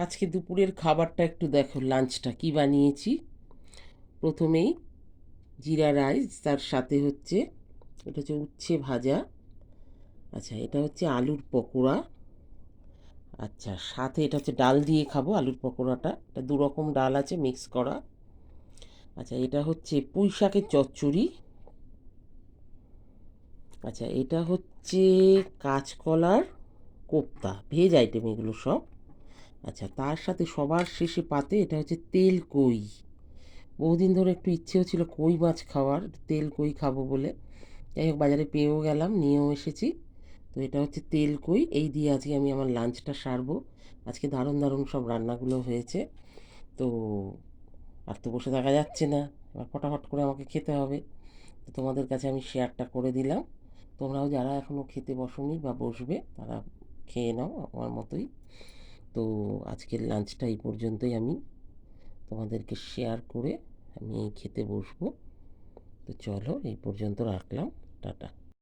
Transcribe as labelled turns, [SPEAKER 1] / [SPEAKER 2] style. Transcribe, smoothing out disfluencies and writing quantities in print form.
[SPEAKER 1] আজকে দুপুরের খাবারটা একটু দেখো, লাঞ্চটা কি বানিয়েছি। প্রথমেই জিরা রাইস, তার সাথে হচ্ছে এটা হচ্ছে উচ্ছে ভাজা। আচ্ছা, এটা হচ্ছে আলুর পকোড়া। আচ্ছা, সাথে এটা হচ্ছে ডাল দিয়ে খাবো আলুর পকোড়াটা। এটা দু রকম ডাল আছে মিক্স করা। আচ্ছা, এটা হচ্ছে পুঁই শাকের চচ্চড়ি। আচ্ছা, এটা হচ্ছে কাঁচকলার কোপ্তা, ভেজ আইটেম এগুলো সব। আচ্ছা, তার সাথে সবার শেষে পাতে এটা হচ্ছে তেল কই। বহুদিন ধরে একটু ইচ্ছেও ছিল কই মাছ খাওয়ার, তেল কই খাবো বলে। যাই হোক, বাজারে পেয়েও গেলাম, নিয়েও এসেছি। তো এটা হচ্ছে তেল কই, এই দিয়ে আজকে আমি আমার লাঞ্চটা সারবো। আজকে দারুণ দারুণ সব রান্নাগুলো হয়েছে। তো আর তো বসে থাকা যাচ্ছে না, এবার ফটাফট করে আমাকে খেতে হবে। তো তোমাদের কাছে আমি শেয়ারটা করে দিলাম। তোমরাও যারা এখনও খেতে বসোনি বা বসবে, তারা খেয়ে নাও আমার মতোই। তো আজকের লাঞ্চটা এই পর্যন্তই, আমি তোমাদেরকে শেয়ার করে আমি খেতে বসবো। তো চলো, এই পর্যন্ত রাখলাম। টাটা।